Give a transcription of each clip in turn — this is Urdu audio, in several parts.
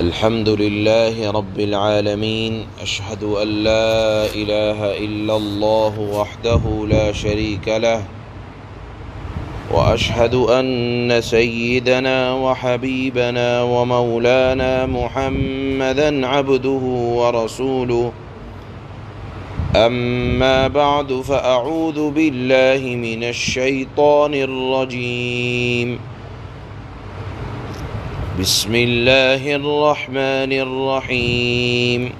الحمد لله رب العالمين أشهد أن لا إله إلا الله وحده لا شريك له وأشهد أن سيدنا وحبيبنا ومولانا محمدا عبده ورسوله أما بعد فأعوذ بالله من الشيطان الرجيم بسم الله الرحمن الرحيم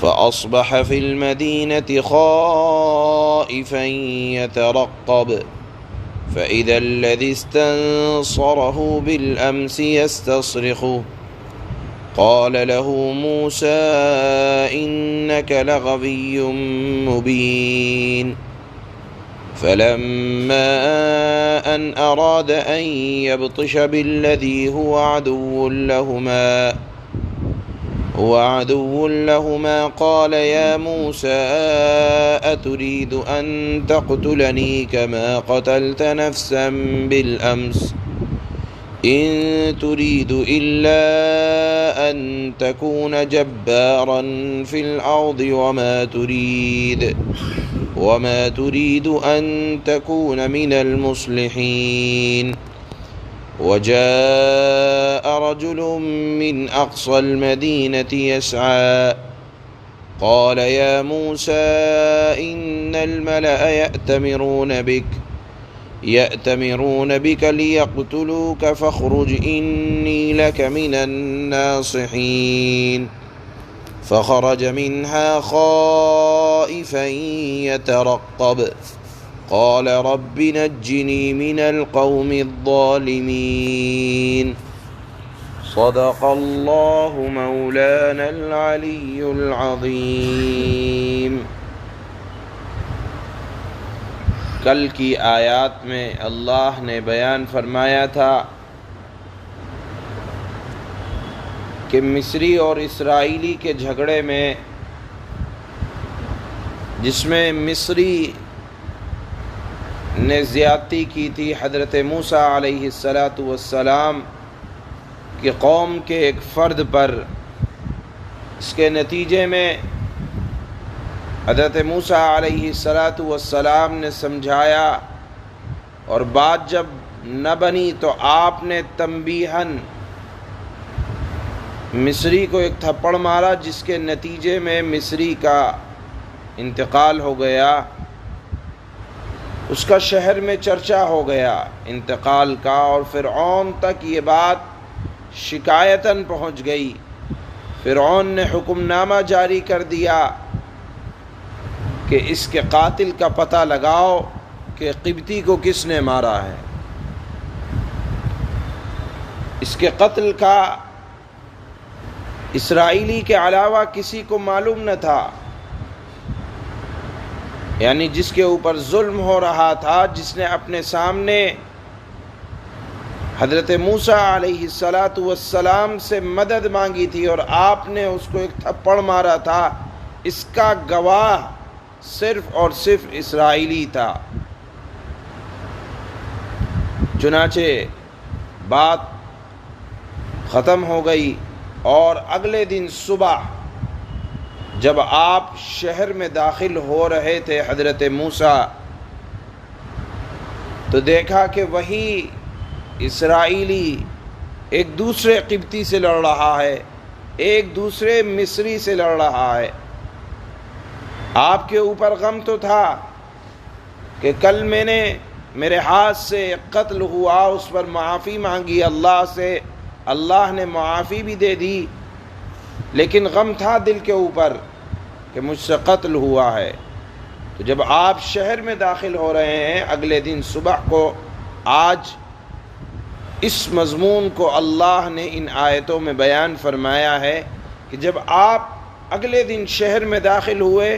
فأصبح في المدينة خائفا يترقب فإذا الذي استنصره بالأمس يستصرخه قال له موسى إنك لغوي مبين فلما أن أراد أن يبطش بالذي هو عدو لهما قال يا موسى أتريد أن تقتلني كما قتلت نفسا بالأمس إن تريد إلا أن تكون جبارا في الأرض وما تريد أن تكون من المصلحين وجاء رجل من أقصى المدينة يسعى قال يا موسى إن الملأ يأتمرون بك ليقتلوك فاخرج إني لك من الناصحين فخرج منها خائفا يترقب قال رب نجني من القوم الظالمين صدق الله مولانا العلي العظيم۔ کل کی آیات میں اللہ نے بیان فرمایا تھا کہ مصری اور اسرائیلی کے جھگڑے میں، جس میں مصری نے زیادتی کی تھی حضرت موسیٰ علیہ السلام کی قوم کے ایک فرد پر، اس کے نتیجے میں حضرت موسیٰ علیہ السلام نے سمجھایا، اور بات جب نہ بنی تو آپ نے تنبیہاً مصری کو ایک تھپڑ مارا، جس کے نتیجے میں مصری کا انتقال ہو گیا، اس کا شہر میں چرچا ہو گیا انتقال کا، اور فرعون تک یہ بات شکایتاً پہنچ گئی۔ فرعون نے حکم نامہ جاری کر دیا کہ اس کے قاتل کا پتہ لگاؤ کہ قبطی کو کس نے مارا ہے۔ اس کے قتل کا اسرائیلی کے علاوہ کسی کو معلوم نہ تھا، یعنی جس کے اوپر ظلم ہو رہا تھا، جس نے اپنے سامنے حضرت موسیٰ علیہ السلام سے مدد مانگی تھی اور آپ نے اس کو ایک تھپڑ مارا تھا، اس کا گواہ صرف اور صرف اسرائیلی تھا۔ چنانچہ بات ختم ہو گئی، اور اگلے دن صبح جب آپ شہر میں داخل ہو رہے تھے حضرت موسیٰ، تو دیکھا کہ وہی اسرائیلی ایک دوسرے قبطی سے لڑ رہا ہے، ایک دوسرے مصری سے لڑ رہا ہے۔ آپ کے اوپر غم تو تھا کہ کل میرے ہاتھ سے قتل ہوا، اس پر معافی مانگی اللہ سے، اللہ نے معافی بھی دے دی، لیکن غم تھا دل کے اوپر کہ مجھ سے قتل ہوا ہے۔ تو جب آپ شہر میں داخل ہو رہے ہیں اگلے دن صبح کو، آج اس مضمون کو اللہ نے ان آیتوں میں بیان فرمایا ہے کہ جب آپ اگلے دن شہر میں داخل ہوئے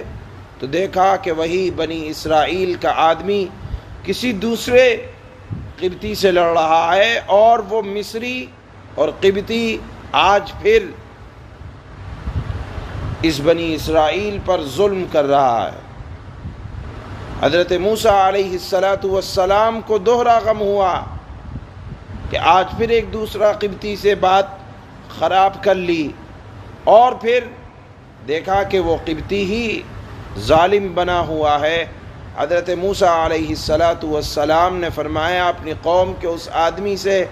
تو دیکھا کہ وہی بنی اسرائیل کا آدمی کسی دوسرے قبطی سے لڑ رہا ہے، اور وہ مصری اور قبطی آج پھر اس بنی اسرائیل پر ظلم کر رہا ہے۔ حضرت موسیٰ علیہ السلام کو دوہرا غم ہوا کہ آج پھر ایک دوسرا قبطی سے بات خراب کر لی، اور پھر دیکھا کہ وہ قبطی ہی ظالم بنا ہوا ہے۔ حضرت موسیٰ علیہ السلام نے فرمایا اپنی قوم کے اس آدمی سے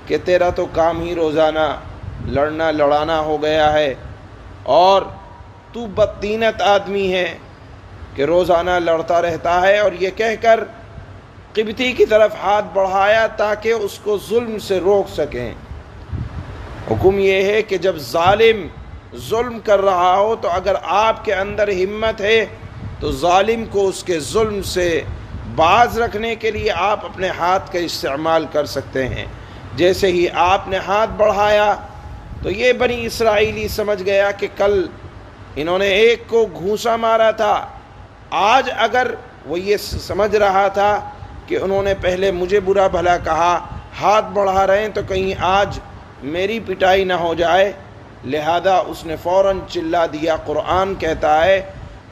کہ تیرا تو کام ہی روزانہ لڑنا لڑانا ہو گیا ہے، اور تو بدطینت آدمی ہے کہ روزانہ لڑتا رہتا ہے، اور یہ کہہ کر قبطی کی طرف ہاتھ بڑھایا تاکہ اس کو ظلم سے روک سکیں۔ حکم یہ ہے کہ جب ظالم ظلم کر رہا ہو تو اگر آپ کے اندر ہمت ہے تو ظالم کو اس کے ظلم سے باز رکھنے کے لیے آپ اپنے ہاتھ کا استعمال کر سکتے ہیں۔ جیسے ہی آپ نے ہاتھ بڑھایا تو یہ بنی اسرائیلی سمجھ گیا کہ کل انہوں نے ایک کو گھونسا مارا تھا، آج اگر وہ یہ سمجھ رہا تھا کہ انہوں نے پہلے مجھے برا بھلا کہا، ہاتھ بڑھا رہے ہیں تو کہیں آج میری پٹائی نہ ہو جائے، لہذا اس نے فوراً چلا دیا۔ قرآن کہتا ہے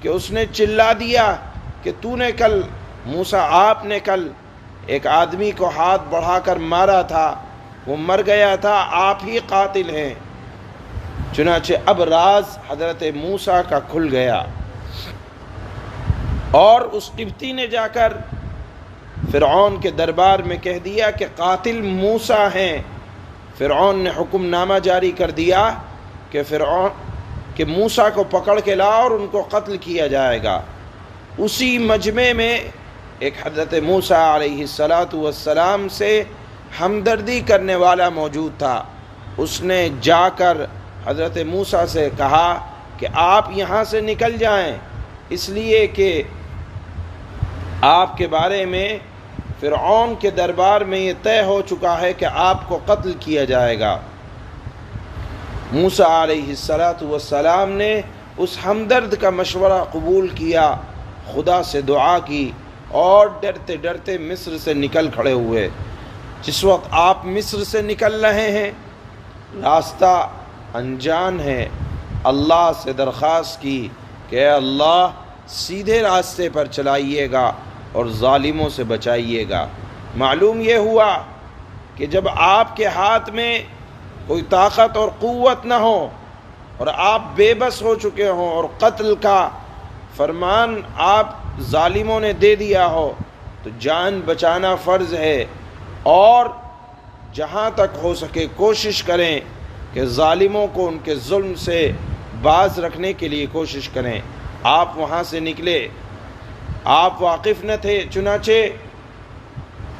کہ اس نے چلا دیا کہ تو نے کل موسیٰ آپ نے کل ایک آدمی کو ہاتھ بڑھا کر مارا تھا، وہ مر گیا تھا، آپ ہی قاتل ہیں۔ چنانچہ اب راز حضرت موسیٰ کا کھل گیا، اور اس قبطی نے جا کر فرعون کے دربار میں کہہ دیا کہ قاتل موسیٰ ہیں۔ فرعون نے حکم نامہ جاری کر دیا کہ موسیٰ کو پکڑ کے لا اور ان کو قتل کیا جائے گا۔ اسی مجمع میں ایک حضرت موسیٰ علیہ السلام سے ہمدردی کرنے والا موجود تھا۔ اس نے جا کر حضرت موسیٰ سے کہا کہ آپ یہاں سے نکل جائیں، اس لیے کہ آپ کے بارے میں فرعون کے دربار میں یہ طے ہو چکا ہے کہ آپ کو قتل کیا جائے گا۔ موسیٰ علیہ السلام نے اس ہمدرد کا مشورہ قبول کیا، خدا سے دعا کی، اور ڈرتے ڈرتے مصر سے نکل کھڑے ہوئے۔ جس وقت آپ مصر سے نکل رہے ہیں، راستہ انجان ہے، اللہ سے درخواست کی کہ اے اللہ سیدھے راستے پر چلائیے گا اور ظالموں سے بچائیے گا۔ معلوم یہ ہوا کہ جب آپ کے ہاتھ میں کوئی طاقت اور قوت نہ ہو اور آپ بے بس ہو چکے ہوں اور قتل کا فرمان آپ ظالموں نے دے دیا ہو، تو جان بچانا فرض ہے، اور جہاں تک ہو سکے کوشش کریں کہ ظالموں کو ان کے ظلم سے باز رکھنے کے لیے کوشش کریں۔ آپ وہاں سے نکلے، آپ واقف نہ تھے، چنانچہ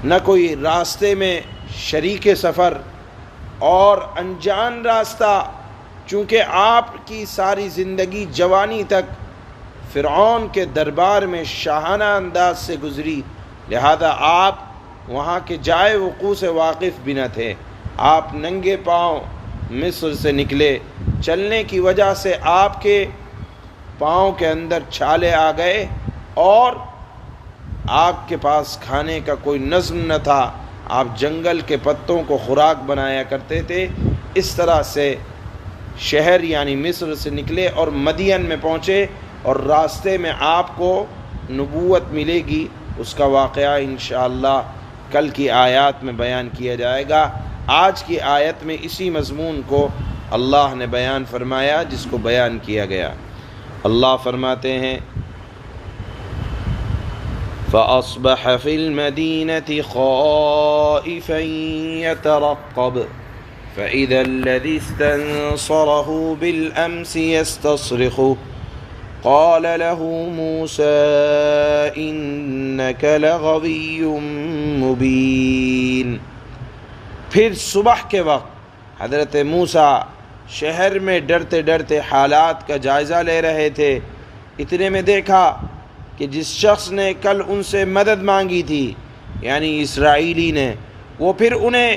نہ کوئی راستے میں شریک سفر اور انجان راستہ، چونکہ آپ کی ساری زندگی جوانی تک فرعون کے دربار میں شاہانہ انداز سے گزری، لہذا آپ وہاں کے جائے وقوع سے واقف بھی نہ تھے۔ آپ ننگے پاؤں مصر سے نکلے، چلنے کی وجہ سے آپ کے پاؤں کے اندر چھالے آ گئے، اور آپ کے پاس کھانے کا کوئی نظم نہ تھا، آپ جنگل کے پتوں کو خوراک بنایا کرتے تھے۔ اس طرح سے شہر یعنی مصر سے نکلے اور مدین میں پہنچے، اور راستے میں آپ کو نبوت ملے گی۔ اس کا واقعہ انشاءاللہ کل کی آیات میں بیان کیا جائے گا۔ آج کی آیت میں اسی مضمون کو اللہ نے بیان فرمایا جس کو بیان کیا گیا۔ اللہ فرماتے ہیں فَأَصْبَحَ فِي الْمَدِينَةِ خَائِفًا يَتَرَقَّبُ فَإِذَا الَّذِي اسْتَنصَرَهُ بِالْأَمْسِ يَسْتَصْرِخُهُ قَالَ لَهُ مُوسَىٰ إِنَّكَ لَغَوِيٌّ مُبِينٌ۔ پھر صبح کے وقت حضرت موسیٰ شہر میں ڈرتے ڈرتے حالات کا جائزہ لے رہے تھے، اتنے میں دیکھا کہ جس شخص نے کل ان سے مدد مانگی تھی یعنی اسرائیلی نے، وہ پھر انہیں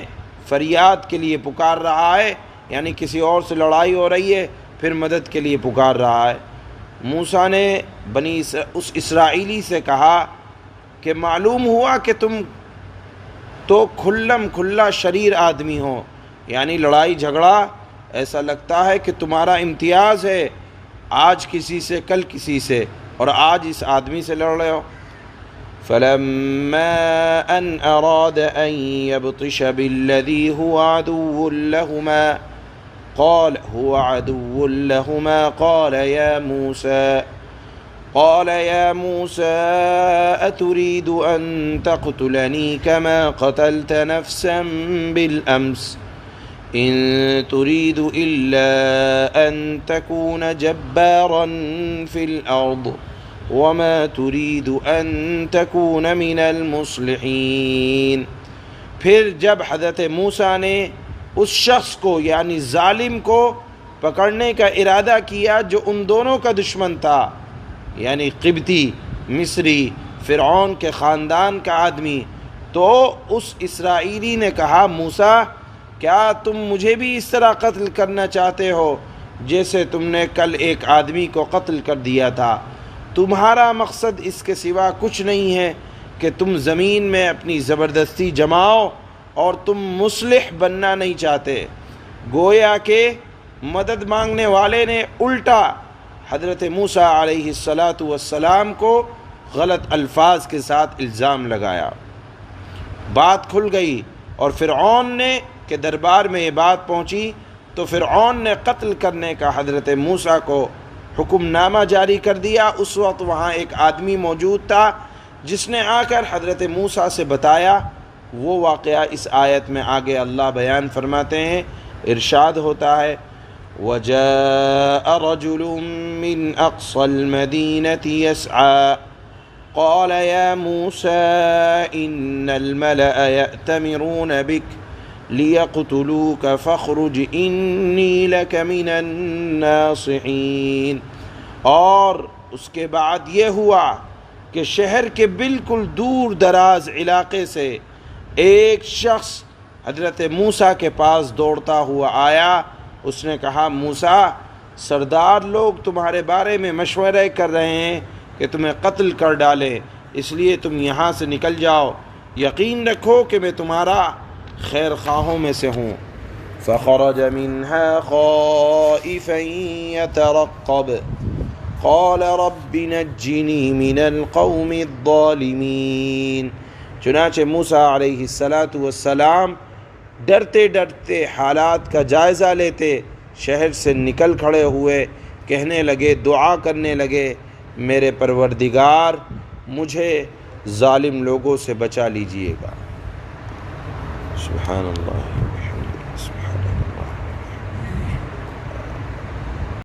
فریاد کے لیے پکار رہا ہے، یعنی کسی اور سے لڑائی ہو رہی ہے پھر مدد کے لیے پکار رہا ہے۔ موسیٰ نے اس اسرائیلی سے کہا کہ معلوم ہوا کہ تم تو کھلم کھلا شریر آدمی ہو، یعنی لڑائی جھگڑا ایسا لگتا ہے کہ تمہارا امتیاز ہے، آج کسی سے کل کسی سے، اور آج اس آدمی سے لڑ رہے ہو۔ فَلَمَّا أَنْ أَرَادَ أَنْ يَبْطِشَ بِالَّذِي هُوَ عَدُوٌّ لَهُمَا قال هو عدو لهما قال يا موسى أتريد أن تقتلني كما قتلت نفسا بالأمس إن تريد إلا أن تكون جبارا في الأرض وما تريد أن تكون من المصلحين۔ پھر جب حضرت موسیٰ نے اس شخص کو یعنی ظالم کو پکڑنے کا ارادہ کیا جو ان دونوں کا دشمن تھا، یعنی قبطی مصری فرعون کے خاندان کا آدمی، تو اس اسرائیلی نے کہا موسیٰ کیا تم مجھے بھی اس طرح قتل کرنا چاہتے ہو جیسے تم نے کل ایک آدمی کو قتل کر دیا تھا؟ تمہارا مقصد اس کے سوا کچھ نہیں ہے کہ تم زمین میں اپنی زبردستی جماؤ اور تم مصلح بننا نہیں چاہتے۔ گویا کہ مدد مانگنے والے نے الٹا حضرت موسیٰ علیہ السلام کو غلط الفاظ کے ساتھ الزام لگایا۔ بات کھل گئی اور فرعون نے کہ دربار میں یہ بات پہنچی تو فرعون نے قتل کرنے کا حضرت موسیٰ کو حکم نامہ جاری کر دیا۔ اس وقت وہاں ایک آدمی موجود تھا جس نے آ کر حضرت موسیٰ سے بتایا۔ وہ واقعہ اس آیت میں آگے اللہ بیان فرماتے ہیں، ارشاد ہوتا ہے وَجَاءَ رَجُلٌ مِّنْ أَقْصَى الْمَدِينَةِ يَسْعَى قَالَ يَا مُوسَىٰ إِنَّ الْمَلَأَ يَأْتَمِرُونَ بِكَ لِيَقْتُلُوكَ فَاخْرُجْ إِنِّي لَكَ مِنَ النَّاصِحِينَ۔ اور اس کے بعد یہ ہوا کہ شہر کے بالکل دور دراز علاقے سے ایک شخص حضرت موسیٰ کے پاس دوڑتا ہوا آیا۔ اس نے کہا موسیٰ سردار لوگ تمہارے بارے میں مشورے کر رہے ہیں کہ تمہیں قتل کر ڈالیں، اس لیے تم یہاں سے نکل جاؤ، یقین رکھو کہ میں تمہارا خیر خواہوں میں سے ہوں۔ فخرج منها خائفا يترقب قال رب نجني من القوم الظالمين۔ چنانچہ موسیٰ علیہ السلام ڈرتے ڈرتے حالات کا جائزہ لیتے شہر سے نکل کھڑے ہوئے، کہنے لگے، دعا کرنے لگے، میرے پروردگار مجھے ظالم لوگوں سے بچا لیجئے گا۔ سبحان اللہ۔